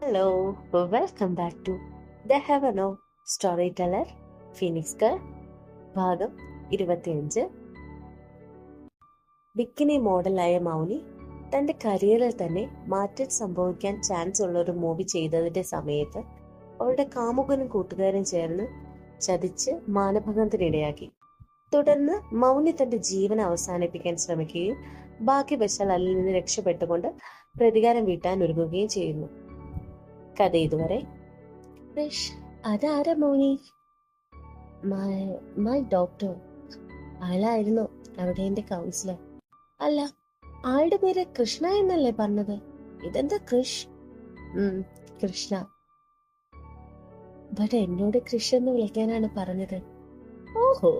Hello, welcome back to the heaven of story teller phoenix girl ഭാഗം 25. Bikini മോഡലായ മൗനി തന്റെ കരിയറിൽ തന്നെ മാറ്റം സംഭവിക്കാൻ ചാൻസ് ഉള്ള ഒരു മൂവി ചെയ്തതിന്റെ സമയത്ത് അവളുടെ കാമുകനും കൂട്ടുകാരും ചേർന്ന് ചതിച്ച് മാനഭംഗത്തിനിടയാക്കി. തുടർന്ന് മൗനി തന്റെ ജീവൻ അവസാനിപ്പിക്കാൻ ശ്രമിക്കുകയും ഭാഗ്യവശാൽ അതിൽ നിന്ന് രക്ഷപ്പെട്ടുകൊണ്ട് പ്രതികാരം വീട്ടാൻ ഒരുങ്ങുകയും ചെയ്യുന്നു. കഥ ഇതുവരെ. അതാരാ മൗനി? My doctor. അയാളായിരുന്നു അവിടെ എന്റെ കൗൺസിലർ. അല്ല, ആളുടെ പേര് കൃഷ്ണ എന്നല്ലേ പറഞ്ഞത്? ഇതെന്താ കൃഷ്ണ. ബട്ട് എന്നോട് കൃഷ്ണ എന്ന് വിളിക്കാനാണ് പറഞ്ഞത്. ഓഹോ,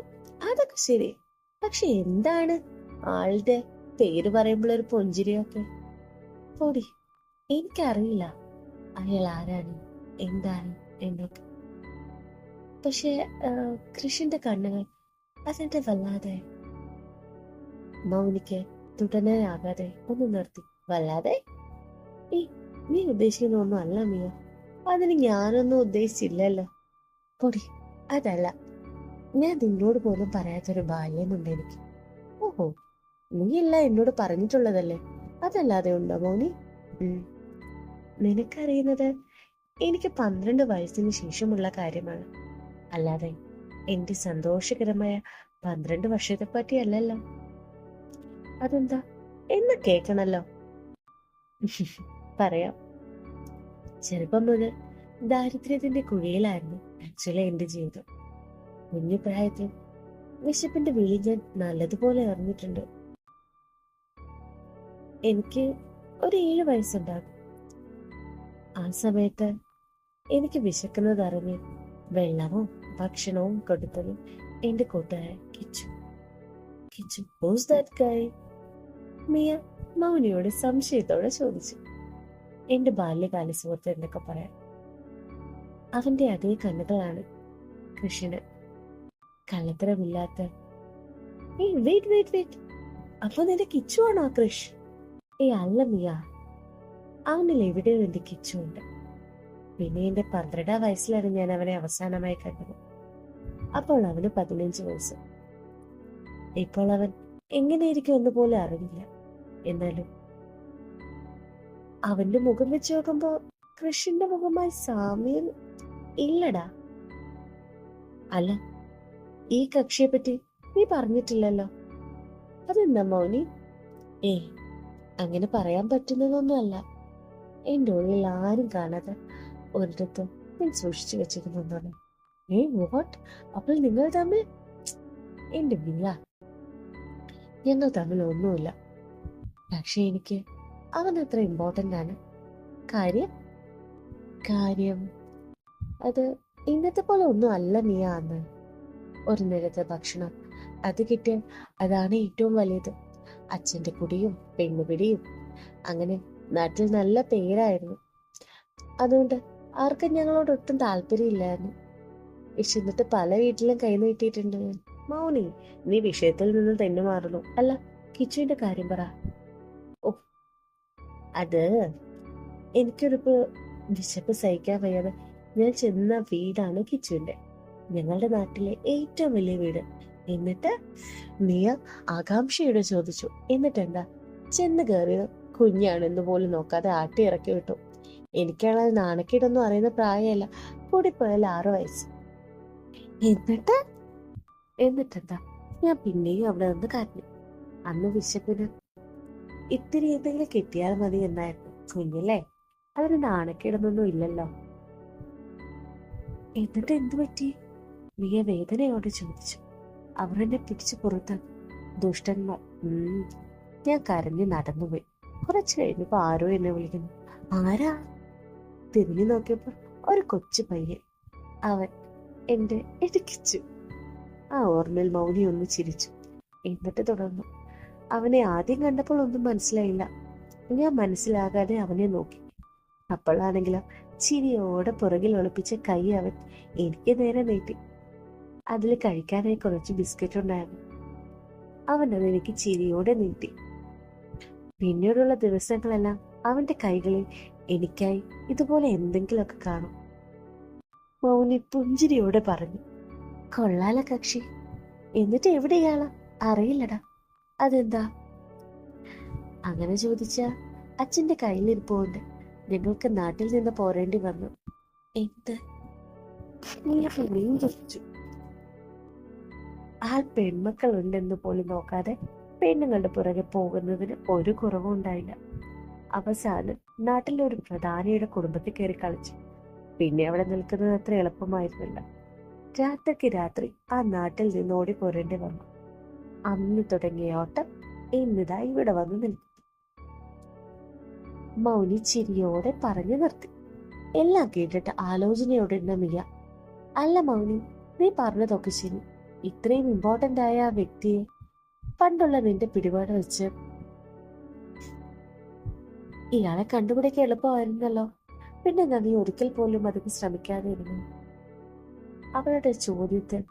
അതൊക്കെ ശരി. പക്ഷെ എന്താണ് ആളുടെ പേര് പറയുമ്പോൾ ഒരു പുഞ്ചിരിയൊക്കെ? പൊടി, എനിക്കറിയില്ല അയാൾ ആരാണ് എന്താണ് എന്നൊക്കെ. പക്ഷെ കൃഷിന്റെ കണ്ണുകൾ അതെന്റെ വല്ലാതെ. മൗനിക്ക് തുടരാനാകാതെ ഒന്ന് നിർത്തി. വല്ലാതെ? നീ ഉദ്ദേശിക്കുന്ന ഒന്നും അല്ല മിയ. അതിന് ഞാനൊന്നും ഉദ്ദേശിച്ചില്ലല്ലോ. പൊടി, അതല്ല. ഞാൻ നിന്നോട് പോലും പറയാത്തൊരു ബാല്യമുണ്ട് എനിക്ക്. ഓഹോ, നീയല്ല എന്നോട് പറഞ്ഞിട്ടുള്ളതല്ലേ? അതല്ലാതെ ഉണ്ടോ മൗനി? നിനക്കറിയുന്നത് എനിക്ക് 12 വയസ്സിന് ശേഷമുള്ള കാര്യമാണ്. അല്ലാതെ എന്റെ സന്തോഷകരമായ 12 വർഷത്തെ പറ്റിയല്ലല്ലോ. അതെന്താ എന്ന് കേൾക്കണല്ലോ. പറയാം. ചെറുപ്പം മുതൽ ദാരിദ്ര്യത്തിന്റെ കുഴിയിലായിരുന്നു ആക്ച്വലി എന്റെ ജീവിതം. കുഞ്ഞു പ്രായത്തിൽ വിശപ്പിന്റെ വിളി ഞാൻ നല്ലതുപോലെ അറിഞ്ഞിട്ടുണ്ട്. എനിക്ക് ഒരു 7 വയസ്സുണ്ടാകും. ആ സമയത്ത് എനിക്ക് വിശക്കുന്നത് അറിഞ്ഞ് വെള്ളവും ഭക്ഷണവും കൊടുത്തത് എന്റെ കൂട്ടുകാരൻ Kichu. Who's that guy? Miya മൗനിയോട് സംശയത്തോടെ ചോദിച്ചു. എന്റെ ബാല്യകാല സുഹൃത്ത് എന്നൊക്കെ പറയാം. അവന്റെ അതേ കണ്ണുകളാണ് കൃഷിന്. കള്ളത്തരമില്ലാത്ത. വെയിറ്റ്, അപ്പൊ നിന്റെ കിച്ചു ആണോ കൃഷ്? അല്ല മിയ, അവനിൽ എവിടെയോ എന്റെ കിച്ചു ഉണ്ട്. പിന്നെ എന്റെ 12 വയസ്സിലാണ് ഞാൻ അവനെ അവസാനമായി കണ്ടത്. അപ്പോൾ അവന് 15 വയസ്സ്. ഇപ്പോൾ അവൻ എങ്ങനെയിരിക്കും എന്ന് പോലും അറിയില്ല. എന്നാലും അവന്റെ മുഖം വെച്ച് നോക്കുമ്പോ കൃഷിന്റെ മുഖമായി സാമ്യം ഇല്ലടാ. അല്ല, ഈ കക്ഷിയെ പറ്റി നീ പറഞ്ഞിട്ടില്ലല്ലോ. അതെന്താ മൗനി? അങ്ങനെ പറയാൻ പറ്റുന്നതൊന്നുമല്ല. എന്റെ ഉള്ളിൽ ആരും കാണാതെ ഒരിടത്തും ഞാൻ സൂക്ഷിച്ചു വെച്ചിരുന്നതാണ്. വാട്ട്? അപ്പോൾ നിങ്ങൾ തമ്മിൽ? എന്റെ മിയ, ഞങ്ങൾ തമ്മിൽ ഒന്നുമില്ല. പക്ഷെ എനിക്ക് അവൻ അത്ര ഇമ്പോർട്ടന്റ് ആണ്. കാര്യം അത് ഇന്നത്തെ പോലെ ഒന്നും അല്ല മിയ. അന്ന് ഒരു നേരത്തെ ഭക്ഷണം അത് കിട്ടിയാൽ അതാണ് ഏറ്റവും വലുത്. അച്ഛന്റെ കുടിയും പെണ്ണുപിടിയും അങ്ങനെ നാട്ടിൽ നല്ല പേരായിരുന്നു. അതുകൊണ്ട് ആർക്കും ഞങ്ങളോട് ഒട്ടും താല്പര്യമില്ലായിരുന്നു. വിശന്നിട്ട് പല വീട്ടിലും കൈ നീട്ടിയിട്ടുണ്ട്. മൗനി, നീ വിഷയത്തിൽ നിന്ന് തന്നെ മാറുന്നു. അല്ല, കിച്ചുവിന്റെ കാര്യം പറ. ഓ, അത് എനിക്കൊരിപ്പോ വിശപ്പ് സഹിക്കാൻ വയ്യാതെ ഞാൻ ചെന്ന വീടാണ് കിച്ചുവിന്റെ. ഞങ്ങളുടെ നാട്ടിലെ ഏറ്റവും വലിയ വീട്. എന്നിട്ട് മിയ ആകാംക്ഷയോടെ ചോദിച്ചു, എന്നിട്ടെന്താ? ചെന്ന് കയറിയത് കുഞ്ഞാണെന്ന് പോലും നോക്കാതെ ആട്ടി ഇറക്കി വിട്ടു. എനിക്കാണെങ്കിൽ നാണക്കേടൊന്നും അറിയുന്ന പ്രായമല്ല. കൂടിപ്പോയാൽ 6 വയസ്സ്. എന്നിട്ടെന്താ? ഞാൻ പിന്നെയും അവിടെ നിന്ന് കരഞ്ഞു. അന്ന് വിശപ്പിന് ഇത്തിരി എന്തെങ്കിലും കിട്ടിയാൽ മതി എന്നായിരുന്നു. കുഞ്ഞല്ലേ, അതിന് നാണക്കേടൊന്നും ഇല്ലല്ലോ. എന്നിട്ട് എന്തു പറ്റി? മിയ വേദനയോടെ ചോദിച്ചു. അവർ എന്നെ പിടിച്ചു പുറത്ത്. ദുഷ്ടന്മാർ. ഞാൻ കരഞ്ഞു നടന്നുപോയി. കുറച്ചു കഴിഞ്ഞപ്പോ ആരോ എന്നെ വിളിക്കുന്നു. ആരാ? തിരിഞ്ഞു നോക്കിയപ്പോൾ ഒരു കൊച്ചു പയ്യൻ. അവൻ എന്റെ ഇടുക്കിച്ചു. ആ ഓർമ്മയിൽ മൗനി ഒന്ന് ചിരിച്ചു. എന്നിട്ട് തുടർന്നു. അവനെ ആദ്യം കണ്ടപ്പോൾ ഒന്നും മനസ്സിലായില്ല. ഞാൻ മനസ്സിലാകാതെ അവനെ നോക്കി. അപ്പോഴാണെങ്കിലോ ചിരിയോടെ പുറകിൽ ഒളിപ്പിച്ച കൈ അവൻ എനിക്ക് നേരെ നീട്ടി. അതിൽ കഴിക്കാനായി കുറച്ച് ബിസ്ക്കറ്റ് ഉണ്ടായിരുന്നു. അവൻ അതെനിക്ക് ചിരിയോടെ നീട്ടി. പിന്നീടുള്ള ദിവസങ്ങളെല്ലാം അവന്റെ കൈകളിൽ എനിക്കായി ഇതുപോലെ എന്തെങ്കിലുമൊക്കെ കാണും. മൗനി പുഞ്ചിരിയോടെ പറഞ്ഞു. കൊള്ളാല കക്ഷി. എന്നിട്ട് എവിടെയാളാ? അറിയില്ലടാ. അതെന്താ? അങ്ങനെ ചോദിച്ചാ അച്ഛന്റെ കയ്യിലിരിപ്പുണ്ട്. ഞങ്ങൾക്ക് നാട്ടിൽ നിന്ന് പോരേണ്ടി വന്നു. എന്ത്? ചോദിച്ചു. ആൾ പെൺമക്കൾ ഉണ്ടെന്ന് പോലും നോക്കാതെ പെണ്ണുങ്ങളുടെ പുറകെ പോകുന്നതിന് ഒരു കുറവും ഉണ്ടായില്ല. അവസാനം നാട്ടിലെ ഒരു പ്രധാനിയുടെ കുടുംബത്തിൽ കയറി കളിച്ചു. പിന്നെ അവിടെ നിൽക്കുന്നത് അത്ര എളുപ്പമായിരുന്നില്ല. രാത്രിക്ക് രാത്രി ആ നാട്ടിൽ നിന്ന് ഓടി പോരേണ്ടി വന്നു. അന്ന് തുടങ്ങിയ ഓട്ടം ഇന്നിതാ ഇവിടെ വന്ന് നിൽക്കും. മൗനി ചിരിയോടെ പറഞ്ഞു നിർത്തി. എല്ലാം കേട്ടിട്ട് ആലോചനയോടെ മിയ. അല്ല മൗനി, നീ പറഞ്ഞതൊക്കെ ശരി. ഇത്രയും ഇമ്പോർട്ടന്റ് ആയ ആ വ്യക്തിയെ പണ്ടുള്ള നിന്റെ പിടിപാട് വെച്ച് ഇയാളെ കണ്ടുപിടിക്കാൻ എളുപ്പമായിരുന്നല്ലോ. പിന്നെ നീ ഒരിക്കൽ പോലും അതിന് ശ്രമിക്കാതെ ഇരുന്നു. അവളുടെ ചോദ്യത്തിൽ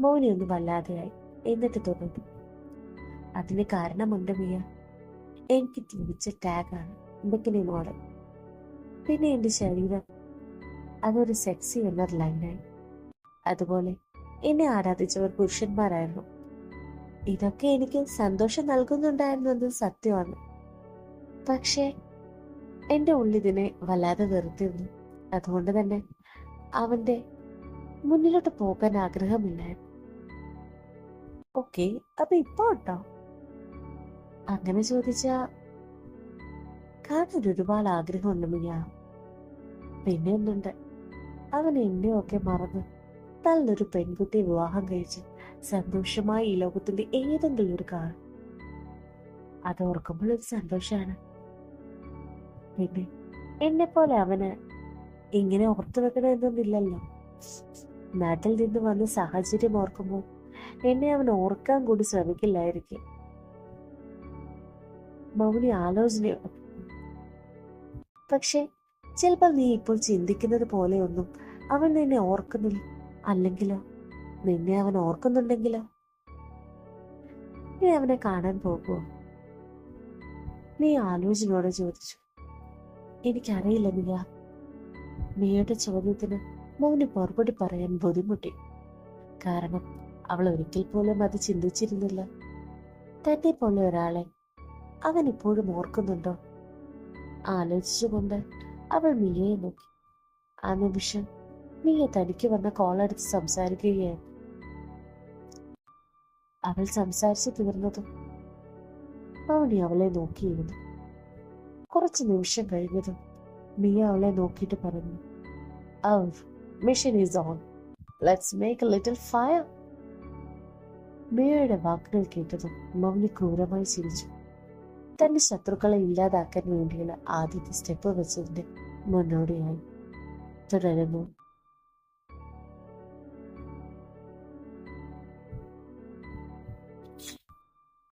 മൗനി ഒന്ന് വല്ലാതെയായി. എന്നിട്ട് തുടർന്നു. അതിന് കാരണമുണ്ട് മിയ. എനിക്ക് ലഭിച്ച ടാഗാണ് ബിക്കിനി മോഡൽ. പിന്നെ എന്റെ ശരീരം അതൊരു സെക്സി എന്നൊരു ലൈനായി. അതുപോലെ എന്നെ ആരാധിച്ചവർ പുരുഷന്മാരായിരുന്നു. ഇതൊക്കെ എനിക്ക് സന്തോഷം നൽകുന്നുണ്ടായിരുന്നത് സത്യമാണ്. പക്ഷേ എന്റെ ഉള്ളിതിനെ വല്ലാതെ വെറുത്തിരുന്നു. അതുകൊണ്ട് തന്നെ അവന്റെ മുന്നിലോട്ട് പോകാൻ ആഗ്രഹമില്ലായിരുന്നു. ഓക്കെ, അപ്പൊ ഇപ്പൊ കേട്ടോ? അങ്ങനെ ചോദിച്ചാ കാണാൻ ഒരുപാട് ആഗ്രഹമുണ്ട് മിയ. പിന്നെ ഒന്നുണ്ട്, അവൻ എന്നെയൊക്കെ മറന്ന് നല്ലൊരു പെൺകുട്ടിയെ വിവാഹം കഴിച്ച് സന്തോഷമായി ഈ ലോകത്തിന്റെ ഏതെങ്കിലും ഒരു കാലം. അത് ഓർക്കുമ്പോൾ ഒരു സന്തോഷാണ്. പിന്നെ എന്നെ പോലെ അവന് ഇങ്ങനെ ഓർത്തു വെക്കണമെന്നൊന്നില്ലല്ലോ. നാട്ടിൽ നിന്ന് വന്ന സാഹചര്യം ഓർക്കുമ്പോൾ എന്നെ അവൻ ഓർക്കാൻ കൂടി ശ്രമിക്കില്ലായിരിക്കും. മൗനി ആലോചനയോടെ. പക്ഷെ ചിലപ്പോൾ നീ ഇപ്പോൾ ചിന്തിക്കുന്നത് പോലെയൊന്നും അവൻ നിന്നെ ഓർക്കുന്നില്ല. അല്ലെങ്കിലോ നിന്നെ അവൻ ഓർക്കുന്നുണ്ടെങ്കിലോ? നീ അവനെ കാണാൻ പോകുമോ? നീ ആലോചനയോടെ ചോദിച്ചു. എനിക്കറിയില്ല മിയ. മിയയുടെ ചോദ്യത്തിന് മൗനി മറുപടി പറയാൻ ബുദ്ധിമുട്ടി. കാരണം അവൾ ഒരിക്കൽ പോലും അത് ചിന്തിച്ചിരുന്നില്ല. തന്നെ പോലെ ഒരാളെ അവൻ ഇപ്പോഴും ഓർക്കുന്നുണ്ടോ? ആലോചിച്ചുകൊണ്ട് അവൾ മിയയെ നോക്കി. ആ നിമിഷം മിയ തനിക്ക് വന്ന കോളെടുത്ത് സംസാരിക്കുകയായിരുന്നു. അവൾ സംസാരിച്ചു തീർന്നതും മൗനി അവളെ നോക്കിയിരുന്നു. കുറച്ചു നിമിഷം കഴിഞ്ഞതും മിയ അവളെ നോക്കിയിട്ട് പറഞ്ഞു, "Our mission is on. Let's make a little fire." മിയയുടെ വാക്കുകൾ കേട്ടതും മൗനി ക്രൂരമായി ചിരിച്ചു. തന്റെ ശത്രുക്കളെ ഇല്ലാതാക്കാൻ വേണ്ടിയുള്ള ആദ്യത്തെ സ്റ്റെപ്പ് വെച്ചതിന്റെ മുന്നോടിയായി. തുടരുന്നു.